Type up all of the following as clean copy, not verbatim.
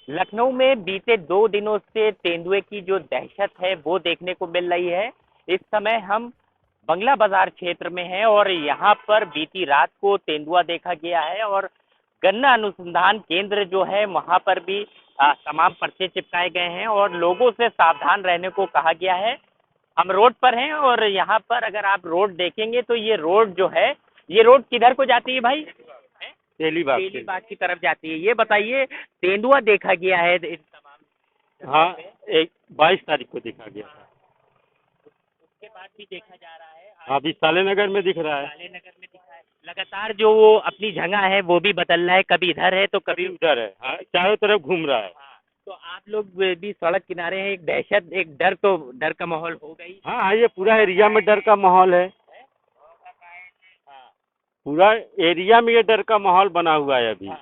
लखनऊ में बीते 2 दिनों से तेंदुए की जो दहशत है वो देखने को मिल रही है। इस समय हम बंगला बाजार क्षेत्र में हैं और यहाँ पर बीती रात को तेंदुआ देखा गया है और गन्ना अनुसंधान केंद्र जो है वहाँ पर भी तमाम पर्चे चिपकाए गए हैं और लोगों से सावधान रहने को कहा गया है। हम रोड पर हैं और यहाँ पर अगर आप रोड देखेंगे तो ये रोड जो है, ये रोड किधर को जाती है भाई? तेलीबाग से। तेलीबाग की तरफ जाती है। ये बताइए, तेंदुआ देखा गया है इन तमाम जगहों हाँ, पे, एक 22 तारीख को देखा गया था। उसके बाद भी देखा जा रहा है। आज अभी सालेनगर में दिख रहा है, काले नगर में दिखा है। लगातार जो वो अपनी जगह है वो भी बदल रहा है, कभी इधर है तो कभी कभी उधर है। हाँ, चारों तरफ घूम रहा है। हाँ। तो आप लोग भी सड़क किनारे हैं, एक दहशत, एक डर, तो डर का माहौल हो गई। हाँ हाँ, ये पूरा एरिया में डर का माहौल है। हाँ पूरा एरिया में ये डर का माहौल बना हुआ है अभी। हाँ।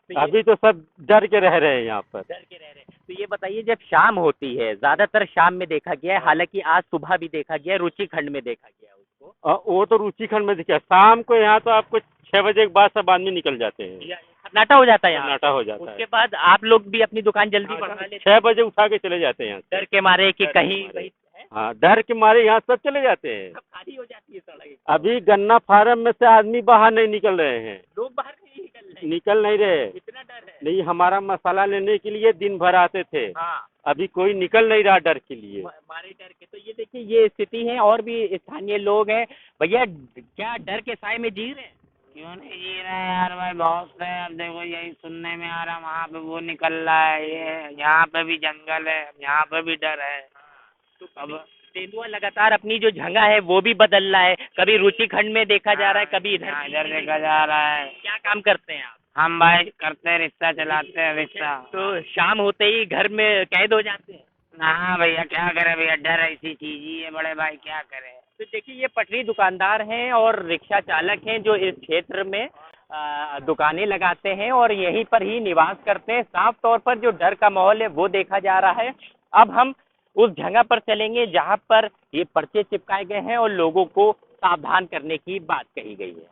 तो ये अभी तो सब डर के रह रहे हैं यहाँ पर। डर के रह रहे हैं। तो ये बताइए, जब शाम होती है, ज्यादातर शाम में देखा गया है, हालांकि आज सुबह भी देखा गया है, रुचि खंड में देखा गया है उसको। वो तो रुचि खंड में दिखा। शाम को यहाँ तो आपको 6 बजे के बाद सब आदमी निकल जाते हैं, सन्नाटा हो जाता है यहाँ। सन्नाटा हो जाता उसके है। बाद आप लोग भी अपनी दुकान जल्दी बढ़ा लेते 6 बजे उठा के चले जाते हैं यहाँ से। डर के मारे कि डर के कहीं मारे। कहीं है, हाँ, डर के मारे यहाँ सब चले जाते हैं। सब खाली हो जाती है सड़क। अभी गन्ना फार्म में से आदमी बाहर नहीं निकल रहे हैं, लोग बाहर नहीं निकल रहे हैं। निकल नहीं रहे। इतना डर है। नहीं, हमारा मसाला लेने के लिए दिन भर आते थे, हाँ, अभी कोई निकल नहीं रहा डर के लिए। मारे डर के। तो ये देखिए, ये स्थिति है और भी स्थानीय लोग हैं। भैया, क्या डर के साए में जी रहे हैं? क्यों नहीं जी रहे हैं यार भाई, बहुत से। अब देखो यही सुनने में आ रहा, वहाँ पे वो निकल रहा है, ये यहाँ पे भी जंगल है, यहाँ पे भी डर है। तो अब तेंदुआ लगातार अपनी जो जगह है वो भी बदल रहा है, कभी रुचि खंड में देखा जा रहा है, कभी यहाँ इधर इधर देखा जा रहा है। क्या काम करते हैं आप? हम भाई करते हैं, रिक्शा चलाते हैं, रिक्शा। तो शाम होते ही घर में कैद हो जाते हैं। हाँ भैया, क्या करें भैया, डर ऐसी चीज ही है बड़े भाई, क्या करें। तो देखिए, ये पटरी दुकानदार हैं और रिक्शा चालक हैं जो इस क्षेत्र में दुकानें लगाते हैं और यहीं पर ही निवास करते हैं। साफ तौर पर जो डर का माहौल है वो देखा जा रहा है। अब हम उस जगह पर चलेंगे जहां पर ये पर्चे चिपकाए गए हैं और लोगों को सावधान करने की बात कही गई है।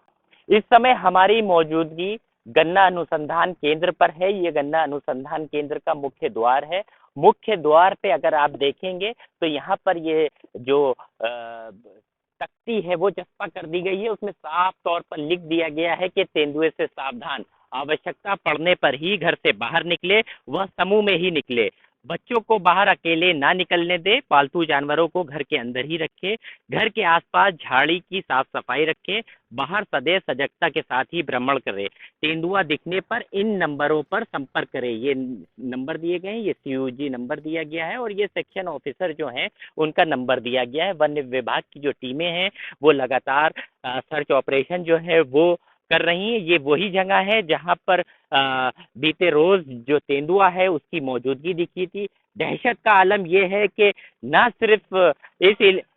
इस समय हमारी मौजूदगी गन्ना अनुसंधान केंद्र पर है। ये गन्ना अनुसंधान केंद्र का मुख्य द्वार है। मुख्य द्वार पे अगर आप देखेंगे तो यहाँ पर ये जो तख्ती है वो चस्पा कर दी गई है। उसमें साफ तौर पर लिख दिया गया है कि तेंदुए से सावधान, आवश्यकता पड़ने पर ही घर से बाहर निकले, वह समूह में ही निकले, बच्चों को बाहर अकेले ना निकलने दे, पालतू जानवरों को घर के अंदर ही रखे, घर के आसपास झाड़ी की साफ सफाई रखे, बाहर सदैव सजगता के साथ ही भ्रमण करे। तेंदुआ दिखने पर इन नंबरों पर संपर्क करें। ये नंबर दिए गए हैं, ये सीयूजी नंबर दिया गया है और ये सेक्शन ऑफिसर जो हैं उनका नंबर दिया गया है। वन विभाग की जो टीमें हैं वो लगातार सर्च ऑपरेशन जो है वो कर रही हैं। ये वही जगह है जहां पर बीते रोज जो तेंदुआ है उसकी मौजूदगी दिखी थी। दहशत का आलम यह है कि ना सिर्फ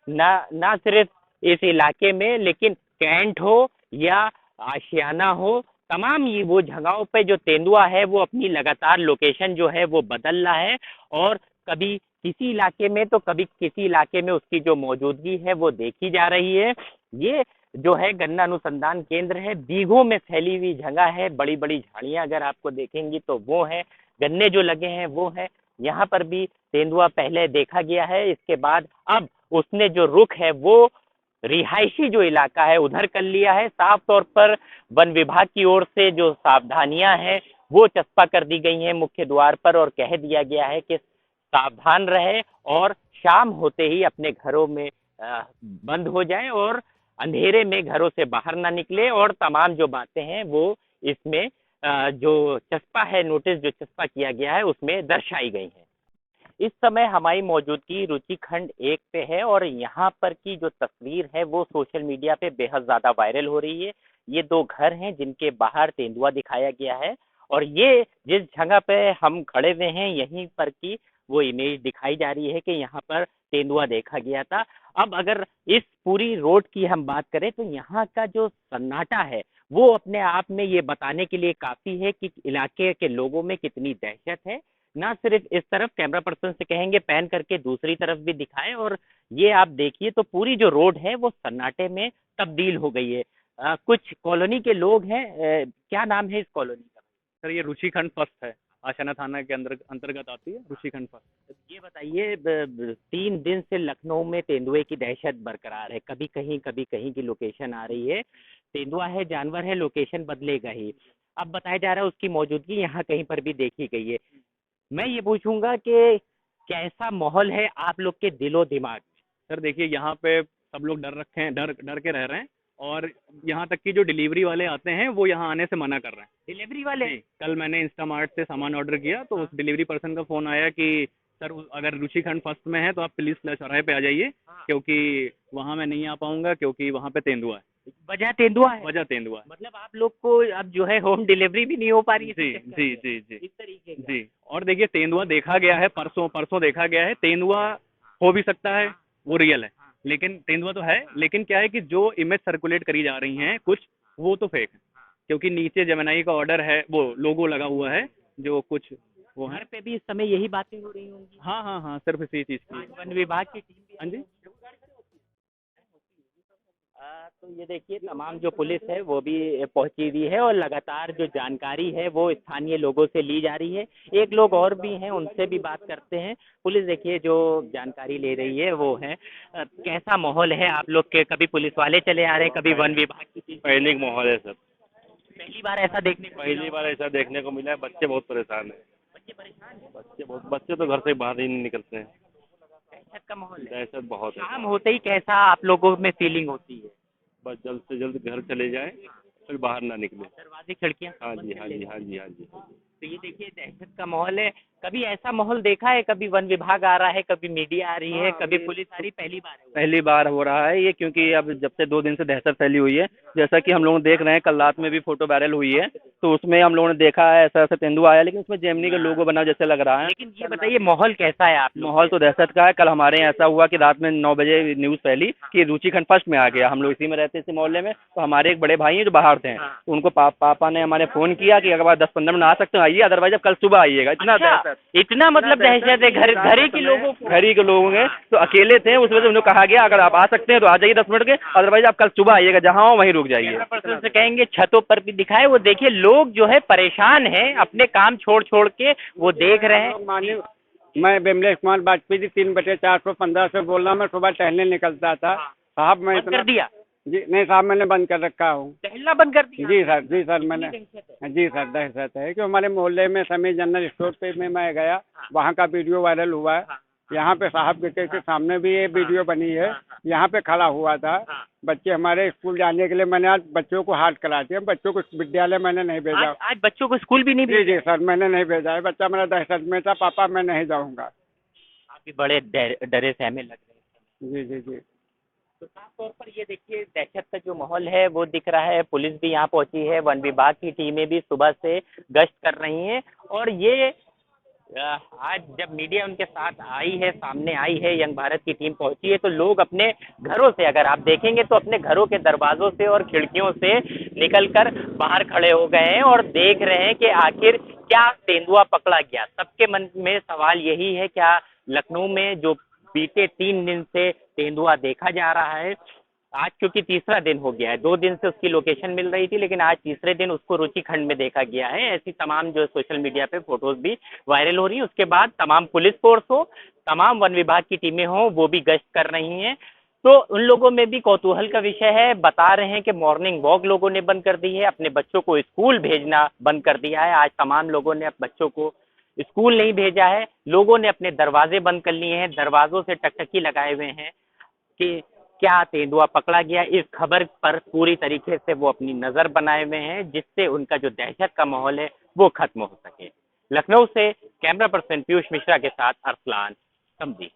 ना सिर्फ इस इलाके में, लेकिन कैंट हो या आशियाना हो, तमाम ये वो जगहों पे जो तेंदुआ है वो अपनी लगातार लोकेशन जो है वो बदल रहा है और कभी किसी इलाके में तो कभी किसी इलाके में उसकी जो मौजूदगी है वो देखी जा रही है। ये जो है गन्ना अनुसंधान केंद्र है, बीघों में फैली हुई जगह है। बड़ी बड़ी झाड़ियां अगर आपको देखेंगी तो वो है, गन्ने जो लगे हैं वो है। यहाँ पर भी तेंदुआ पहले देखा गया है। इसके बाद अब उसने जो रुख है वो रिहायशी जो इलाका है उधर कर लिया है। साफ तौर पर वन विभाग की ओर से जो सावधानियां हैं वो चस्पा कर दी गई हैं मुख्य द्वार पर और कह दिया गया है कि सावधान रहे और शाम होते ही अपने घरों में बंद हो जाए और अंधेरे में घरों से बाहर ना निकले। और तमाम जो बातें हैं वो इसमें जो चस्पा है, नोटिस जो चस्पा किया गया है उसमें दर्शाई गई है। इस समय हमारी मौजूदगी रुचि खंड 1 पे है और यहाँ पर की जो तस्वीर है वो सोशल मीडिया पे बेहद ज्यादा वायरल हो रही है। ये दो घर हैं जिनके बाहर तेंदुआ दिखाया गया है और ये जिस जगह पे हम खड़े हुए हैं यहीं पर की वो इमेज दिखाई जा रही है कि यहाँ पर तेंदुआ देखा गया था। अब अगर इस पूरी रोड की हम बात करें तो यहाँ का जो सन्नाटा है वो अपने आप में ये बताने के लिए काफी है कि इलाके के लोगों में कितनी दहशत है। ना सिर्फ इस तरफ, कैमरा पर्सन से कहेंगे पैन करके दूसरी तरफ भी दिखाएं और ये आप देखिए तो पूरी जो रोड है वो सन्नाटे में तब्दील हो गई है। कुछ कॉलोनी के लोग हैं, क्या नाम है इस कॉलोनी का? सर ये रुचि खंड फर्स्ट है। आशाना थाना के अंतर्गत आती है ऋषिखंड फर्स्ट। ये बताइए 3 दिन से लखनऊ में तेंदुए की दहशत बरकरार है, कभी कहीं की लोकेशन आ रही है, तेंदुआ है जानवर है, लोकेशन बदलेगा ही। अब बताया जा रहा है उसकी मौजूदगी यहाँ कहीं पर भी देखी गई है। मैं ये पूछूंगा कि कैसा माहौल है आप लोग के दिलो दिमाग में? सर देखिए यहाँ पे सब लोग डर रखे हैं, डर के रह रहे हैं, और यहाँ तक कि जो डिलीवरी वाले आते हैं वो यहाँ आने से मना कर रहे हैं। डिलीवरी वाले? जी, कल मैंने इंस्टामार्ट से सामान ऑर्डर किया तो उस डिलीवरी पर्सन का फ़ोन आया कि सर अगर ऋषिखंड फर्स्ट में है तो आप प्लीज़ चौराहे पे आ जाइए, क्योंकि वहाँ मैं नहीं आ पाऊँगा क्योंकि वहाँ पे तेंदुआ है। वजह तेंदुआ है? वजह तेंदुआ है। मतलब आप लोग को अब जो है होम डिलीवरी भी नहीं हो पा रही है? जी जी जी जी इस तरीके का? जी। और देखिए तेंदुआ देखा गया है, परसों देखा गया है। तेंदुआ हो भी सकता है, वो रियल है, लेकिन तेंदुआ तो है, लेकिन क्या है कि जो इमेज सर्कुलेट करी जा रही हैं कुछ, वो तो फेक है, क्योंकि नीचे जेमिनी का ऑर्डर है, वो लोगो लगा हुआ है, जो कुछ वो है। घर पे भी इस समय यही बातें हो रही होंगी? हाँ, सिर्फ इसी चीज़ आज की। वन विभाग की टीम भी हाँ जी। तो ये देखिए तमाम जो पुलिस है वो भी पहुंची हुई है और लगातार जो जानकारी है वो स्थानीय लोगों से ली जा रही है। एक लोग और भी हैं, उनसे भी बात करते हैं। पुलिस देखिए जो जानकारी ले रही है वो है। कैसा माहौल है आप लोग के? कभी पुलिस वाले चले आ रहे हैं, कभी वन विभाग की टीम? पैनिक माहौल है सर, पहली बार ऐसा देखने को पहली बार ऐसा देखने को मिला है। बच्चे बहुत परेशान हैं, बच्चे परेशान हैं, बच्चे तो घर से बाहर ही नहीं निकलते हैं। दहशत का माहौल है। दहशत बहुत है। शाम होते ही कैसा आप लोगों में फीलिंग होती है? बस जल्द से जल्द घर चले जाएं, फिर बाहर ना निकले। दरवाजे खिड़कियां हाँ बंद जी, कर हाँ लेते जी, हैं। हाँ जी, हाँ जी। तो ये देखिए दहशत का माहौल है। कभी ऐसा माहौल देखा है? कभी वन विभाग आ रहा है, कभी मीडिया आ रही है, कभी पुलिस आ रही, पहली बार है? पहली बार हो रहा है ये, क्योंकि अब जब से 2 दिन से दहशत फैली हुई है, जैसा कि हम लोग देख रहे हैं, कल रात में भी फोटो वायरल हुई है, तो उसमें हम लोगों ने देखा है ऐसा ऐसा तेंदुआ आया, लेकिन उसमें जेमिनी का लोगो बना जैसे लग रहा है। लेकिन ये बताइए माहौल कैसा है आप लोग? माहौल तो दहशत का है। कल हमारे यहाँ ऐसा हुआ कि रात में 9 बजे न्यूज़ फैली कि ऋषिखंड फर्स्ट में आ गया। हम लोग इसी में रहते थे मोहल्ले में, तो हमारे एक बड़े भाई हैं जो बाहर थे, तो उनको पापा ने हमारे फ़ोन किया कि अगर 10-15 मिनट आ सकते हो आइए, अदरवाइज अब कल सुबह आइएगा। इतना दहशत, इतना मतलब दहशत है घर ही के लोगों को? घर ही के लोगों में, तो अकेले थे, उस वजह से उन्हें कहा गया अगर आप आ सकते हैं तो आ जाइए 10 मिनट के, अदरवाइज आप कल सुबह आइएगा, जहाँ हो वहीं रुक जाइए। पर्सन से कहेंगे छतों पर भी दिखाए। वो देखिए लोग जो है परेशान हैं, अपने काम छोड़ के वो देख रहे हैं। मानिए, मैं बिमलेश कुमार वाजपेयी 3/415 से बोल रहा हूँ। मैं सुबह टहलने निकलता था साहब। मैं बंद कर दिया? जी नहीं साहब, मैंने बंद कर रखा हूँ। टहलना बंद कर दिया? जी सर मैंने, जी सर दहशत है कि हमारे मोहल्ले में समीर जनरल स्टोर पे में मैं गया, वहाँ का वीडियो वायरल हुआ है। यहाँ पे साहब के सामने भी ये वीडियो बनी है, यहाँ पे खड़ा हुआ था। बच्चे हमारे स्कूल जाने के लिए मैंने आज बच्चों को हाट करा दिया। बच्चों को विद्यालय मैंने नहीं भेजा। आज बच्चों को स्कूल भी नहीं भेजा? जी सर मैंने नहीं भेजा है। बच्चा मेरा दहशत में था, पापा मैं नहीं जाऊँगा। आप भी बड़े डरे सहमे लग रहे हैं। जी। तो साफ तौर पर ये देखिए दहशत का जो माहौल है वो दिख रहा है। पुलिस भी यहाँ पहुंची है, वन विभाग की टीमें भी सुबह से गश्त कर रही हैं, और ये आज जब मीडिया उनके साथ आई है, सामने आई है, यंग भारत की टीम पहुंची है, तो लोग अपने घरों से, अगर आप देखेंगे तो अपने घरों के दरवाजों से और खिड़कियों से निकलकर बाहर खड़े हो गए हैं और देख रहे हैं कि आखिर क्या तेंदुआ पकड़ा गया। सबके मन में सवाल यही है, क्या लखनऊ में जो बीते 3 दिन से तेंदुआ देखा जा रहा है, आज क्योंकि तीसरा दिन हो गया है, 2 दिन से उसकी लोकेशन मिल रही थी, लेकिन आज तीसरे दिन उसको रुचिखंड में देखा गया है। ऐसी तमाम जो सोशल मीडिया पे फोटोज भी वायरल हो रही हैं। उसके बाद तमाम पुलिस फोर्स हो, तमाम वन विभाग की टीमें हों, वो भी गश्त कर रही हैं। तो उन लोगों में भी कौतूहल का विषय है। बता रहे हैं कि मॉर्निंग वॉक लोगों ने बंद कर दी है, अपने बच्चों को स्कूल भेजना बंद कर दिया है। आज तमाम लोगों ने अपने बच्चों को स्कूल नहीं भेजा है। लोगों ने अपने दरवाजे बंद कर लिए हैं, दरवाजों से टकटकी लगाए हुए हैं कि क्या तेंदुआ पकड़ा गया। इस खबर पर पूरी तरीके से वो अपनी नज़र बनाए हुए हैं, जिससे उनका जो दहशत का माहौल है वो खत्म हो सके। लखनऊ से कैमरा पर्सन पीयूष मिश्रा के साथ अरसलान समझी।